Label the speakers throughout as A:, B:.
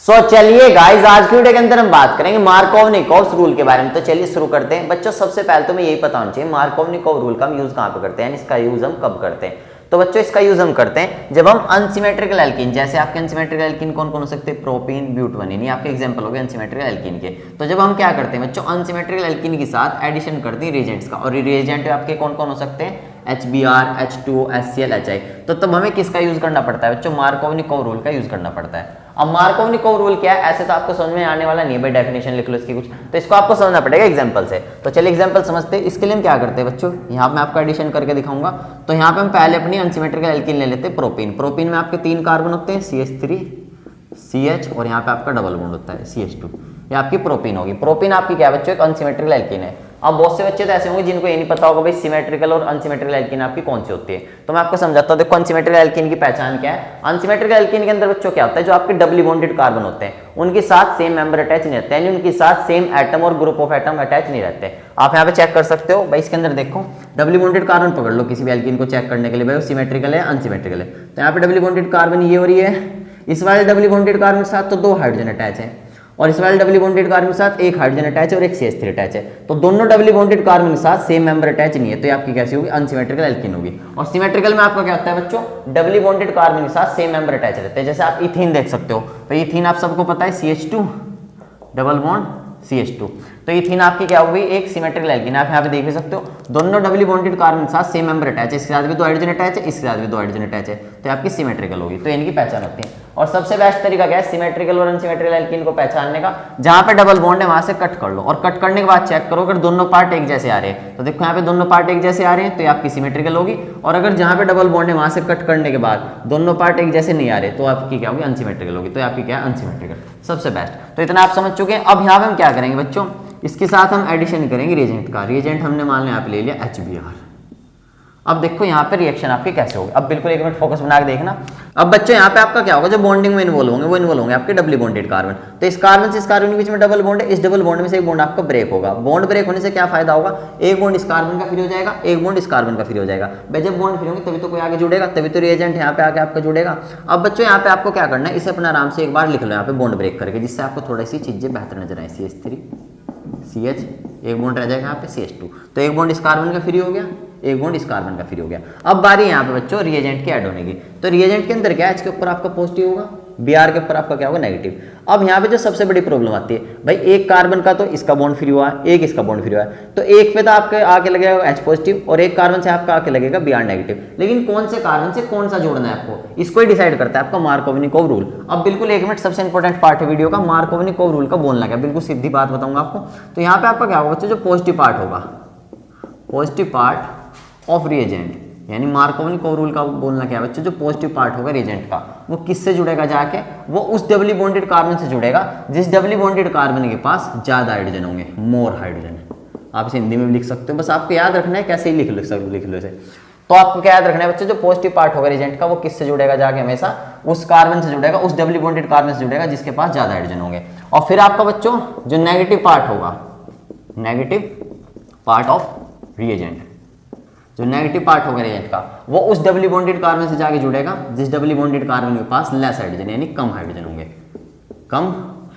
A: चलिए गाइस, आज की वीडियो के अंदर हम बात करेंगे मार्कोव-निकोव्स रूल के बारे में। तो चलिए शुरू करते हैं। बच्चों सबसे पहले तो मैं यही पता होना चाहिए मार्कोव-निकोव रूल का हम यूज कहाँ पे करते हैं, इसका यूज हम कब करते हैं। तो बच्चों इसका यूज हम करते हैं जब हम अनसिमेट्रिकल एल्कीन, जैसे आपके अनसिमेट्रिकल एल्कीन कौन कौन हो सकते हैं, प्रोपीन, ब्यूटानिन, ये आपके एग्जांपल हो गए अनसिमेट्रिकल एल्कीन के। तो जब हम क्या करते हैं बच्चों, अनसिमेट्रिकल एल्कीन के साथ एडिशन करते हैं रिएजेंट्स का, और रिएजेंट आपके कौन कौन हो सकते हैं, HBr, H2O, HCl, HI। तो तब हमें किसका यूज करना पड़ता है बच्चों, मार्कोव-निकोव रूल का यूज करना पड़ता है। अब मार्कोव-निकोव रूल क्या है, ऐसे तो आपको समझ में आने वाला नहीं है भाई, डेफिनेशन लिख लो इसकी कुछ, तो इसको आपको समझना पड़ेगा एग्जांपल से। तो चलिए एग्जांपल समझते हैं। इसके लिए हम क्या करते हैं बच्चों, यहाँ पे मैं आपको एडिशन करके दिखाऊंगा। तो यहाँ पे हम पहले अपनी अनसिमेट्रिकल एल्कीन ले लेते हैं प्रोपीन। प्रोपीन में आपके 3 कार्बन होते हैं, CH3, CH, और यहाँ पे आपका डबल बॉन्ड होता है CH2। ये आपकी प्रोपीन होगी। प्रोपीन आपकी क्या है बच्चों, एक अनसिमेट्रिकल एल्कीन है। अब बहुत से बच्चे तो ऐसे होंगे जिनको ये नहीं पता होगा भाई सिमेट्रिकल और अनसिमेट्रिकल एल्कीन आपकी कौन सी होती है। तो मैं आपको समझाता हूँ। देखो अनसिमेट्रिकल एल्कीन की पहचान क्या है। अनसिमेट्रिकल एल्कीन के अंदर बच्चों क्या होता है, जो आपके डबली बॉन्डेड कार्बन होते हैं उनके साथ सेम मेंबर अटैच नहीं रहते हैं, यानी उनके साथ सेम एटम और ग्रुप ऑफ एटम अटैच नहीं रहते। आप यहाँ पे चेक कर सकते हो भाई, इसके अंदर देखो डबली बॉन्डेड कार्बन पकड़ लो किसी भी एल्कीन को चेक करने के लिए भाई वो सिमेट्रिकल है अनसिमेट्रिकल है। तो यहाँ पे डबली बॉन्डेड कार्बन ये हो रही है, इस वाले डबली बॉन्डेड कार्बन के साथ तो 2 हाइड्रोजन अटैच है, और इस वाले डबली बॉन्डेड कार्बन के साथ 1 हाइड्रोजन अटैच है और एक CH3 अटैच है। तो दोनों डबली बॉन्डेड कार्बन के साथ सेम मेंबर अटैच नहीं है, तो ये आपकी कैसी होगी, अनसिमेट्रिकल एल्कीन होगी। और सिमेट्रिकल में आपका क्या होता है बच्चों, डबली बॉन्डेड कार्बन के साथ सेम मेंबर अटैच रहते हैं। जैसे आप इथीन देख सकते हो, तो इथीन आप सबको पता है CH2 डबल बॉन्ड CH2। तो इथीन आपकी क्या होगी, एक सिमेट्रिकल एल्कीन। आप यहाँ पे देख भी सकते हो दोनों डबली बॉन्डेड कार्बन के साथ सेम मेंबर अटैच है, इसके साथ भी 2 हाइड्रोजन अटैच है, इसके साथ भी 2 हाइड्रोजन अटैच है, तो आपकी सिमेट्रिकल होगी। तो इनकी पहचान होती है। और सबसे बेस्ट तरीका क्या है सिमेट्रिकल और अनसिमेट्रिकल एल्कीन को पहचानने का, जहां पे डबल बॉन्ड है वहां से कट कर लो, और कट करने के बाद चेक करो अगर दोनों पार्ट एक जैसे आ रहे हैं। तो देखो यहाँ पे दोनों पार्ट एक जैसे आ रहे हैं तो ये आपकी सिमेट्रिकल होगी, और अगर जहां पे डबल बॉन्ड है वहां से कट करने के बाद दोनों पार्ट एक जैसे नहीं आ रहे तो आपकी क्या होगी, अनसिमेट्रिकल होगी। तो आपकी क्या है, अनसिमेट्रिकल। सबसे बेस्ट। तो इतना आप समझ चुके हैं। अब यहाँ पे हम क्या करेंगे बच्चों, इसके साथ हम एडिशन करेंगे रिएजेंट का। रिएजेंट हमने मान लिया यहाँ पे ले लिया HBr। अब देखो यहाँ पे रिएक्शन आपके कैसे होगी। अब बिल्कुल 1 मिनट फोकस बना के देखना। अब बच्चों यहाँ पे आपका क्या होगा, जो बॉन्डिंग में इन्वॉल्व होंगे वो इन्वॉल्व होंगे आपके डबली बॉन्डेड कार्बन। तो इस कार्बन से इस कार्बन के बीच में डबल बॉन्ड है, इस डबल बॉन्ड में से एक बॉन्ड आपका ब्रेक होगा। बॉन्ड ब्रेक होने से क्या फायदा होगा, एक बॉन्ड इस कार्बन का फ्री हो जाएगा, एक बॉन्ड इस कार्बन का फ्री हो जाएगा। भाई जब बॉन्ड फ्री होंगे तभी तो कोई आगे जुड़ेगा, तभी तो रिएजेंट यहाँ पे आके आपका जुड़ेगा। अब बच्चों यहाँ पे आपको क्या करना है, इसे अपना आराम से एक बार लिख लो यहाँ पे बॉन्ड ब्रेक करके, जिससे आपको थोड़ी सी चीजें बेहतर नजर आए। CH3 CH, एक बॉन्ड रह जाएगा यहाँ पे CH2। तो एक बॉन्ड इस कार्बन का फ्री हो गया, एक बॉन्ड इस कार्बन का फ्री हो गया। अब बारी यहाँ पे बच्चों रिएजेंट की ऐड होने की। तो रिएजेंट के अंदर क्या है, H के ऊपर आपका पॉजिटिव होगा, Br के ऊपर आपका क्या होगा, नेगेटिव। अब यहाँ पे जो सबसे बड़ी प्रॉब्लम आती है भाई, एक कार्बन का तो इसका बॉन्ड फ्री हुआ, एक इसका बॉन्ड फ्री हुआ है, तो एक पे तो आपके आके लगेगा H पॉजिटिव और एक कार्बन से आपका आके लगेगा Br नेगेटिव। लेकिन कौन से कार्बन से कौन सा जोड़ना है आपको, इसको ही डिसाइड करता है आपका मार्कोव-निकोव रूल। अब बिल्कुल 1 मिनट, सबसे इंपॉर्टेंट पार्ट है वीडियो का, मार्कोव-निकोव रूल का बोलना क्या, बिल्कुल सीधी बात बताऊंगा आपको। तो यहाँ पे आपका क्या होगा बच्चों, जो पॉजिटिव पार्ट होगा, पॉजिटिव पार्ट ऑफ रिएजेंट, यानी मार्कोव-निकोव रूल का बोलना क्या है बच्चों, जो पॉजिटिव पार्ट होगा रिएजेंट का वो किससे जुड़ेगा, जाके वो उस डबली बॉन्डेड कार्बन से जुड़ेगा जिस डबली बॉन्डेड कार्बन के पास ज्यादा हाइड्रोजन होंगे, मोर हाइड्रोजन। आप इसे हिंदी में भी लिख सकते हो, बस आपको याद रखना है कैसे ही लिख लो इसे। तो आपको क्या याद रखना है बच्चों, जो पॉजिटिव पार्ट होगा रिएजेंट का वो किससे जुड़ेगा, जाके हमेशा उस कार्बन से जुड़ेगा, उस डबली बॉन्डेड कार्बन से जुड़ेगा जिसके पास ज्यादा हाइड्रोजन होंगे। और फिर आपका बच्चों जो नेगेटिव पार्ट होगा, नेगेटिव पार्ट ऑफ रिएजेंट, जो नेगेटिव पार्ट होगा रिएजेंट का वो उस डबली बॉन्डेड कार्बन से जाके जुड़ेगा जिस डबली बॉन्डेड कार्बन के पास लेस हाइड्रोजन, यानी कम हाइड्रोजन होंगे, कम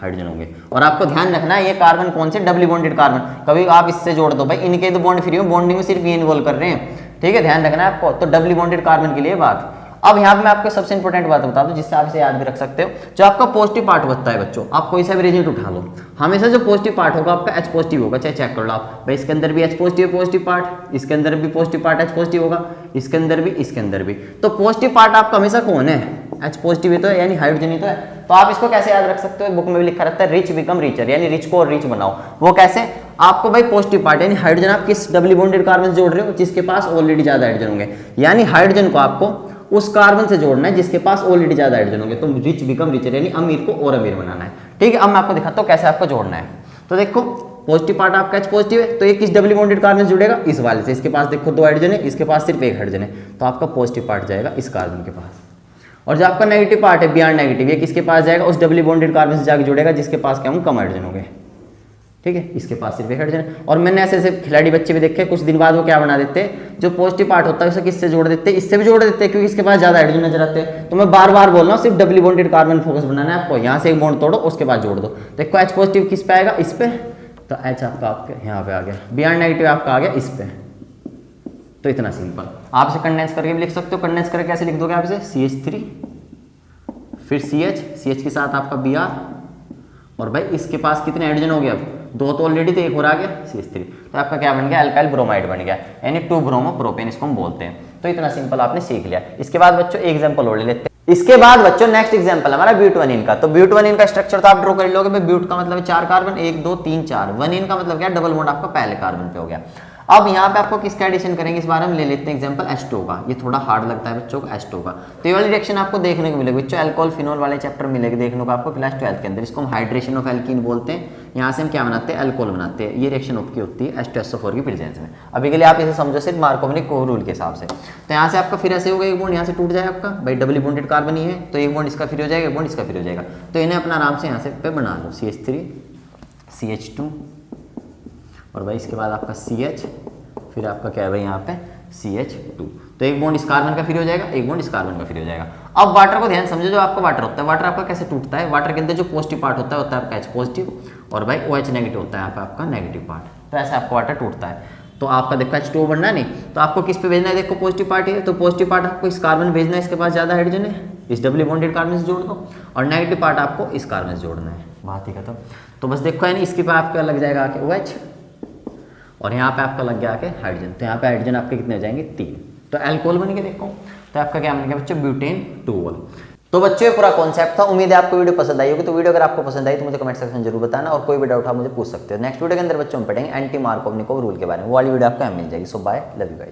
A: हाइड्रोजन होंगे। और आपको ध्यान रखना है ये कार्बन कौन से, डबली बॉन्डेड कार्बन। कभी आप इससे जोड़ दो भाई, इनके तो बॉन्ड फ्री हो, बॉन्डिंग में सिर्फ ये इन्वॉल्व कर रहे हैं, ठीक है, ध्यान रखना है आपको। तो डबली बॉन्डेड कार्बन के लिए बात। अब यहाँ पे मैं आपको सबसे इंपॉर्टेंट बात बता दूं जिससे आप इसे याद भी रख सकते हो। जो आपका पॉजिटिव पार्ट होता है बच्चों, आप कोई सा भी रिएजेंट उठा लो, हमेशा जो पॉजिटिव पार्ट होगा आपका H पॉजिटिव होगा, चाहे चेक कर लो आप भाई, इसके अंदर भी H पॉजिटिव पार्ट, इसके अंदर भी पॉजिटिव पार्ट H पॉजिटिव होगा, इसके अंदर भी, इसके अंदर भी। तो पॉजिटिव पार्ट आपका हमेशा कौन है, H पॉजिटिव ही तो है, यानी हाइड्रोजन ही तो है। तो आप इसको कैसे याद रख सकते हो, बुक में भी लिखा रहता है रिच बिकम रिचर, यानी रिच को और रिच बनाओ। वो कैसे, आपको भाई पॉजिटिव पार्ट यानी हाइड्रोजन आप किस डबली बॉन्डेड कार्बन से जोड़ रहे हो, जिसके पास ऑलरेडी ज्यादा हाइड्रोजन होंगे, यानी हाइड्रोजन को आपको उस कार्बन से जोड़ना है जिसके पास ऑलरेडी ज्यादा हाइड्रोजन होंगे। तो रिच बिकम रिचर यानी अमीर को और अमीर बनाना है, ठीक है। अब मैं आपको दिखाता हूँ कैसे आपको जोड़ना है। तो देखो पॉजिटिव पार्ट आपका H पॉजिटिव है, तो ये किस डबली बॉन्डेड कार्बन से जुड़ेगा, इस वाले से। इसके पास देखो 2 हाइड्रोजन है, इसके पास सिर्फ 1 हाइड्रोजन है, तो आपका पॉजिटिव पार्ट जाएगा इस कार्बन के पास। और जो आपका नेगेटिव पार्ट है Br नेगेटिव, ये किसके पास जाएगा, उस डबली बॉन्डेड कार्बन से जाकर जुड़ेगा जिसके पास क्या होंगे, कम हाइड्रोजन होंगे, ठीक है, इसके पास सिर्फ एक हाइड्रोजन है। और मैंने ऐसे ऐसे खिलाड़ी बच्चे भी देखे, कुछ दिन बाद वो क्या बना देते हैं, जो पॉजिटिव पार्ट होता है उसे किससे जोड़ देते हैं, इससे भी जोड़ देते हैं, क्योंकि इसके पास ज्यादा हाइड्रोजन नजर आते हैं। तो मैं बार बार बोल रहा हूँ, सिर्फ डबली बॉन्डेड कार्बन फोकस बनाना है आपको। यहाँ से एक बॉन्ड तोड़ो, उसके बाद जोड़ दो। देखो H पॉजिटिव किस पे आएगा, इस पे, तो H आपका आपके यहाँ पे आ गया, Br नेगेटिव आपका आ गया इस पे। तो इतना सिंपल। आप इसे कंडेंस करके भी लिख सकते हो। कंडेंस करके कैसे लिख दोगे आप इसे, CH3 फिर CH के साथ आपका Br, और भाई इसके पास कितने हाइड्रोजन हो गए, अब 2 तो ऑलरेडी थे, एक और आ गया CH3। तो आपका क्या बन गया, अल्काइल ब्रोमाइड बन गया, यानी 2 ब्रोमो प्रोपेन इसको हम बोलते हैं। तो इतना सिंपल आपने सीख लिया। इसके बाद बच्चों एग्जांपल और ले लेते हैं। इसके बाद बच्चों नेक्स्ट एग्जांपल हमारा ब्यूटवनिन का। तो ब्यूटवनिन का स्ट्रक्चर तो आप ड्रॉ कर लोगे। भाई ब्यूट का मतलब है 4 कार्बन, 1 2 3 4। वनिन का मतलब क्या, डबल बॉन्ड आपका पहले कार्बन पे हो गया। अब यहाँ पे आपको किसका एडिशन करेंगे, इस बार हम ले लेते हैं एग्जांपल H2 का। ये थोड़ा हार्ड लगता है बच्चों को H2 का। तो ये वाली रिएक्शन आपको देखने को मिलेगी बच्चों, अल्कोहल फिनोल वाले चैप्टर मिलेगी देखने को आपको क्लास 12 के अंदर। इसको हम हाइड्रेशन ऑफ एल्कीन बोलते हैं। यहाँ से हम क्या बनाते हैं, अल्कोहल बनाते हैं। ये रिएक्शन की होती है H2SO4 की प्रेजेंस में। अभी के लिए आप इसे समझो सिर्फ मार्कोवनिक को रूल के हिसाब से। तो यहाँ से आपका फिर ऐसे होगा, एक बॉन्ड यहाँ से टूट जाएगा आपका, भाई डबली बॉन्डेड कार्बन ही है, तो एक बॉन्ड इसका फिर हो जाएगा, एक बॉन्ड इसका फिर हो जाएगा। तो इन्हें अपना आराम से यहाँ से पे बना लो, CH3 CH2, और भाई इसके बाद आपका CH, फिर आपका क्या है भाई यहाँ पे CH2। तो एक बॉन्ड इस कार्बन का फिर हो जाएगा, एक बॉन्ड इस कार्बन का फिर हो जाएगा। अब वाटर को ध्यान समझो, जो आपका वाटर होता है, वाटर आपका कैसे टूटता है, वाटर के अंदर जो पॉजिटिव पार्ट होता है आपका H पॉजिटिव, और भाई OH नेगेटिव होता है यहाँ पे आपका नेगेटिव पार्ट। तो ऐसे आपका वाटर टूटता है। तो आपका देखो H2O बनना है नहीं, तो आपको किस पे भेजना है, देखो पॉजिटिव पार्ट है, तो पॉजिटिव पार्ट आपको इस कार्बन भेजना है, इसके पास ज्यादा हाइड्रोजन है, इस डबली बॉन्डेड कार्बन से जोड़ दो, और नेगेटिव पार्ट आपको इस कार्बन से जोड़ना है। बात ही खत्म। तो बस देखो यानी इसके पास आपका लग जाएगा आके OH, और यहाँ पे आपका लग गया आके हाइड्रोजन। तो यहाँ पे हाइड्रोजन आपके कितने हो जाएंगे, 3। तो अल्कोहल बन के देखो, तो आपका क्या बन गया बच्चों, ब्यूटेन 2। तो बच्चों ये पूरा कॉन्सेप्ट था। उम्मीद है आपको वीडियो पसंद आई होगी। तो वीडियो अगर आपको पसंद आई तो मुझे कमेंट सेक्शन जरूर बताना, और कोई भी डाउट आप मुझे पूछ सकते हो। नेक्स्ट वीडियो के अंदर बच्चों हम पढ़ेंगे एंटी मार्कोवनिकोव रूल के बारे में। वो वाली वीडियो आपको यहाँ मिल जाएगी। सो बाय, लव यू गाइस।